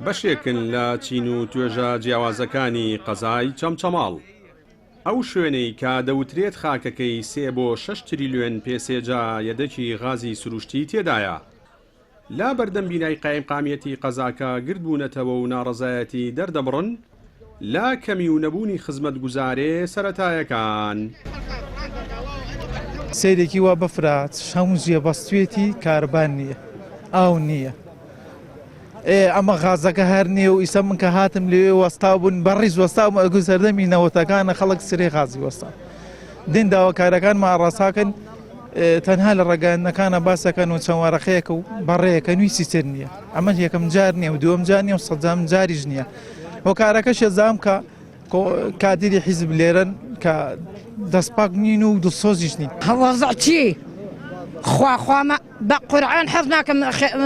بەشێکن لە چین و توێژە جیاوازەکانی قەزای چەمچەماڵ. ئەو شوێنەی کە دەوترێت خاکەکەی 3 بۆ 6 تریلیۆن پێسێجا یەدەکی غازی سروشتی تێدایە. لا بەردەم بینای قایمقامیەتی قەزاکە گردبوونەتەوە و ناڕەزایەتی دەردەبڕن لا کەمی و نەبوونی خزمەتگوزارێ سەرەتایەکان. سیرێکی وا بەفرات هەموو جێبەستوێتی کاربان نییە، ئاو نییە. ئەمە غازەکە هەر نییە و ئیسە من کە هاتم لێ وەستا بوون بەڕیز وەستا ئەگو سەردەمی نەوەتەکانە خەڵک سرێ غازی وەستا. دین داواکارەکانمان ڕاستاکەن تەنها لە ڕێگەیاندنەکانە باسەکەن و چەوارەخەیەکە و بەڕێیەکە نوویسی سر نییە. ئەمە یەکەم جار نییە و دووەم جار نییە و سەدام جاریش نییە. هۆکارەکە شێزام کە کادری حیزب لێرن کە دەستپاک نین و دڵسۆزیش نین. هەڵەزە چی؟ خواخوامە بە قورعان حەز ناکەم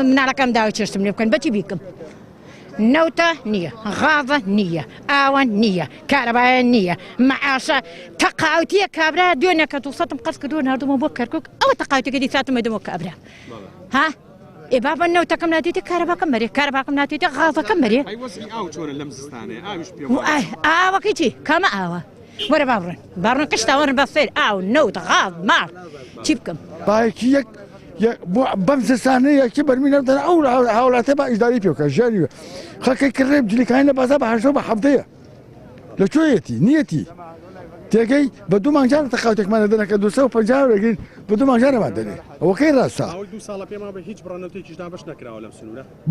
مناڵەکەم داوای چێشتم لێ بکەن بەچی بیکەم؟ نەوتە نییە، غاازە نییە، ئاوە نییە، کارەبایە نییە، مەعاشە تەقاوتیە کابرا دوێنێکە 200م قەت کردووە نردمەوە بۆ کەرکک ئەوە تەقاوتەکە دیساتم ئەدەمەوە کابرا. ها؟ بابا نەوتەکەم ناتێتە کارەباکەم مەرێ، کارەباکەم ناتێتە غاازەکەم مەرێ. ئاوەکەی چی؟ کامە ئاوە؟ وەرە باڕن باڕن قشتاوەرن بە سێر ئاو نەوت غاز مار چی بکەم؟ باەکی بەم سستانەیەکی بەرمی نەدەن ئەو هاوڵاتە بە ئیداری پێوکە ژاریوە خەکەی کڕێب جلیکانی لە بازا بە 8 بە هەفتەیە لەکوێیەتی نیەتی تێگەی بە دوو مانجار تەقاوتێکمانە دەنەکە 250 ڕێگرین بە دوو مانجارەمان دەنێ ئەوەکەی ڕاستە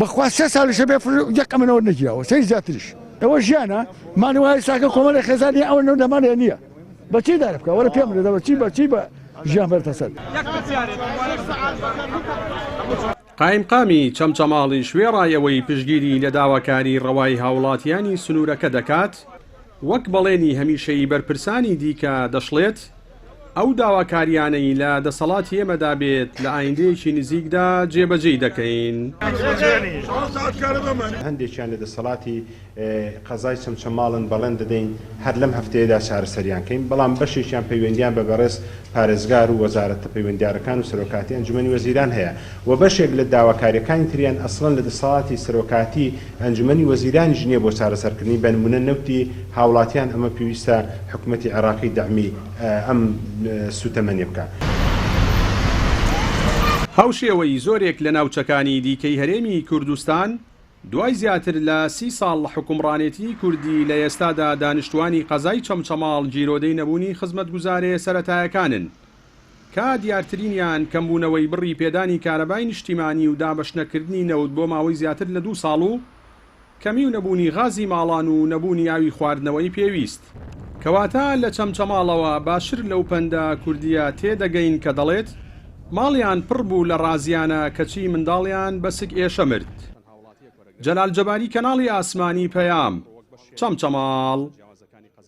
بەخوا 3 ساڵیشە بێ یەکەمەوە نەگیراوە سەی زیاتریش ئەوە ژیانە مانەوەی ساکە کۆمەڵی خێزانی ئەوە نەو دەمانێ نییە بەچی دارە بکە وەرە پێم لێدە بەچی بە ژیان بەرتەسەر. قایمقامی چەمچەماڵی شوێڕایەوەی پشگیری لە داواکاری ڕەوای هاوڵاتیانی سنوورەکە دەکات وەک بەڵێنی هەمیشەی بەرپرسانی دیکە دەشڵێت ئەو داواکاریانەی لە دەسەڵاتی ئێمەدا بێت لە ئایندەیەکی نزیکدا جێبەجێ دەکەین. هەندێکیان لە دەسەڵاتی قەزای چەمچەماڵن بەڵێن دەدەین هەر لەم هەفتەیەدا چارەسەریانکەین بەڵام بەشێکیان پەیوەندیان بە بەڕێز پارێزگار و وەزارەتە پەیوەندیارەکان و سەرۆکاتی ئەنجومەنی وەزیران هەیە و بەشێک لە داواکاریەکانی تریان ئەسڵەن لە دەسەڵاتی سەرۆکاتی ئەنجومەنی وەزیرانی ژنیە بۆ چارەسەرکردنی بە نمونە نەوتی هاوڵاتیان ئەمە پێویستە حکوومەتی عێراقی دەعمی ئەم سوتەمەنی بکە. هاوشێوەی زۆرێک لە ناوچەکانی دیکەی هەرێمی کوردستان دوای زیاتر لە 30 ساڵ حکومڕانێتی کوردی لە ئێستادا دانیشتوانی قەزای چەمچەماڵ جیرۆدەی نەبوونی خزمەتگوزارێ سەرەتایەکانن کە دیارترینیان کەمبوونەوەی بڕی پێدانی کارەبای نیشتیمانی و دابەشنەکردنی نەوت بۆ ماوەی زیاتر لە 2 ساڵ و کەمی و نەبوونی غازی ماڵان و نەبوونی ئاوی خواردنەوەی پێویست. کەواتە لە چەمچەماڵەوە باشتر لەو پەندە کوردیە تێدەگەین کە دەڵێت ماڵیان پڕ بوو لە ڕازیانە کەچی منداڵیان بەسک ئێشە مرد. جەلال جەباری کەناڵی ئاسمانی پەیام چەمچەماڵ.